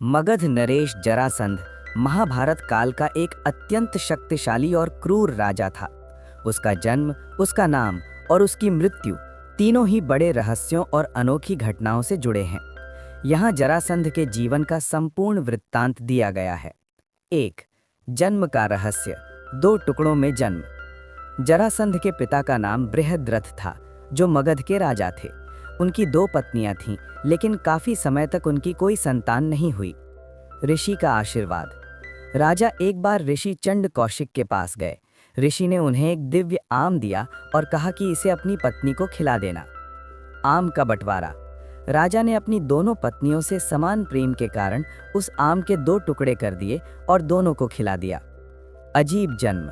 मगध नरेश जरासंध महाभारत काल का एक अत्यंत शक्तिशाली और क्रूर राजा था। उसका जन्म, उसका नाम और उसकी मृत्यु तीनों ही बड़े रहस्यों और अनोखी घटनाओं से जुड़े हैं। यहाँ जरासंध के जीवन का संपूर्ण वृत्तांत दिया गया है। 1. जन्म का रहस्य। 2 टुकड़ों में जन्म। जरासंध के पिता का नाम बृहद्रथ था, जो मगध के राजा थे। उनकी 2 पत्नियां थीं, लेकिन काफी समय तक उनकी कोई संतान नहीं हुई। ऋषि का आशीर्वाद। राजा एक बार ऋषि चंड कौशिक के पास गए। ऋषि ने उन्हें एक दिव्य आम दिया और कहा कि इसे अपनी पत्नी को खिला देना। आम का बंटवारा। राजा ने अपनी दोनों पत्नियों से समान प्रेम के कारण उस आम के 2 टुकड़े कर दिए और दोनों को खिला दिया। अजीब जन्म।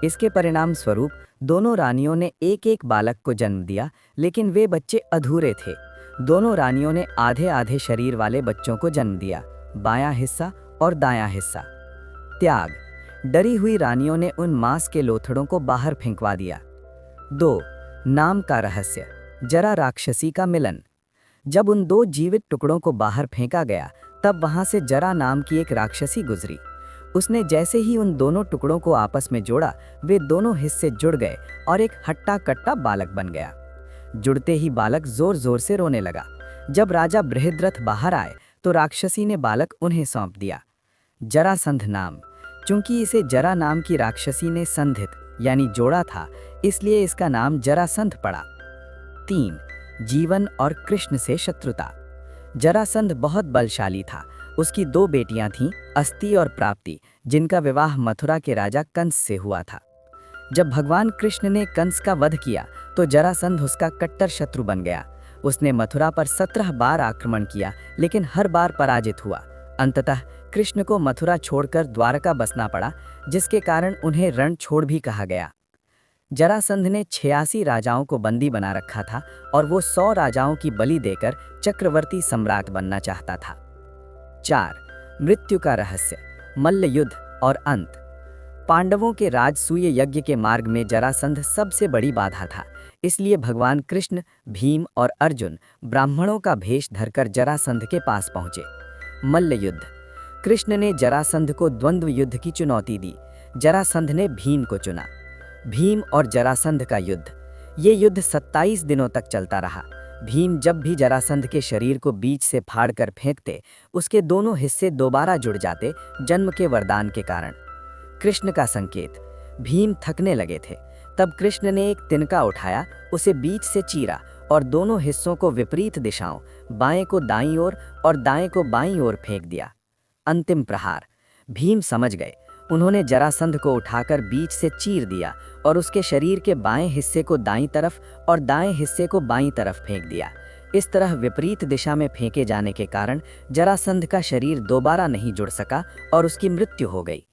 इसके परिणाम स्वरूप दोनों रानियों ने एक एक बालक को जन्म दिया, लेकिन वे बच्चे अधूरे थे। दोनों रानियों ने आधे आधे शरीर वाले बच्चों को जन्म दिया, बायां हिस्सा और दायां हिस्सा। त्याग। डरी हुई रानियों ने उन मांस के लोथड़ों को बाहर फेंकवा दिया। 2. नाम का रहस्य। जरा राक्षसी का मिलन। जब उन 2 जीवित टुकड़ों को बाहर फेंका गया, तब वहां से जरा नाम की एक राक्षसी गुजरी। उसने जैसे ही उन दोनों टुकड़ों को आपस में जोड़ा, वे दोनों हिस्से जुड़ गए और एक हट्टा कट्टा बालक बन गया। जुड़ते ही बालक जोर जोर से रोने लगा। जब राजा बृहद्रथ बाहर आए तो राक्षसी ने बालक उन्हें सौंप दिया। जरासंध नाम। चूंकि इसे जरा नाम की राक्षसी ने संधित यानी जोड़ा था, इसलिए इसका नाम जरासंध पड़ा। 3. जीवन और कृष्ण से शत्रुता। जरासंध बहुत बलशाली था। उसकी 2 बेटियां थीं, अस्ति और प्राप्ति, जिनका विवाह मथुरा के राजा कंस से हुआ था। जब भगवान कृष्ण ने कंस का वध किया तो जरासंध उसका कट्टर शत्रु बन गया। उसने मथुरा पर 17 बार आक्रमण किया, लेकिन हर बार पराजित हुआ। अंततः कृष्ण को मथुरा छोड़कर द्वारका बसना पड़ा, जिसके कारण उन्हें रण छोड़ भी कहा गया। जरासंध ने 86 राजाओं को बंदी बना रखा था और वो 100 राजाओं की बलि देकर चक्रवर्ती सम्राट बनना चाहता था। 4. मृत्यु का रहस्य। मल्ल युद्ध और अंत। पांडवों के राजसूय यज्ञ के मार्ग में जरासंध सबसे बड़ी बाधा था। इसलिए भगवान कृष्ण, भीम और अर्जुन ब्राह्मणों का भेष धरकर जरासंध के पास पहुंचे। मल्ल युद्ध। कृष्ण ने जरासंध को द्वंद्व युद्ध की चुनौती दी। जरासंध ने भीम को चुना। भीम और जरासंध का युद्ध। ये युद्ध 27 दिनों तक चलता रहा। भीम जब भी जरासंध के शरीर को बीच से फाड़कर फेंकते, उसके दोनों हिस्से दोबारा जुड़ जाते, जन्म के वरदान के कारण। कृष्ण का संकेत। भीम थकने लगे थे। तब कृष्ण ने एक तिनका उठाया, उसे बीच से चीरा और दोनों हिस्सों को विपरीत दिशाओं, बाएं को दाईं ओर और दाएं को बाईं ओर फेंक दिया। अंतिम प्रहार। भीम समझ गए। उन्होंने जरासंध को उठाकर बीच से चीर दिया और उसके शरीर के बाएं हिस्से को दाईं तरफ और दाएं हिस्से को बाईं तरफ फेंक दिया। इस तरह विपरीत दिशा में फेंके जाने के कारण जरासंध का शरीर दोबारा नहीं जुड़ सका और उसकी मृत्यु हो गई।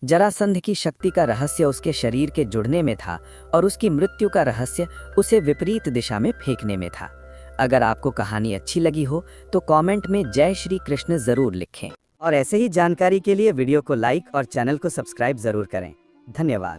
जरासंध की शक्ति का रहस्य उसके शरीर के जुड़ने में था और उसकी मृत्यु का रहस्य उसे विपरीत दिशा में फेंकने में था। अगर आपको कहानी अच्छी लगी हो तो कमेंट में जय श्री कृष्ण जरूर लिखें और ऐसे ही जानकारी के लिए वीडियो को लाइक और चैनल को सब्सक्राइब जरूर करें। धन्यवाद।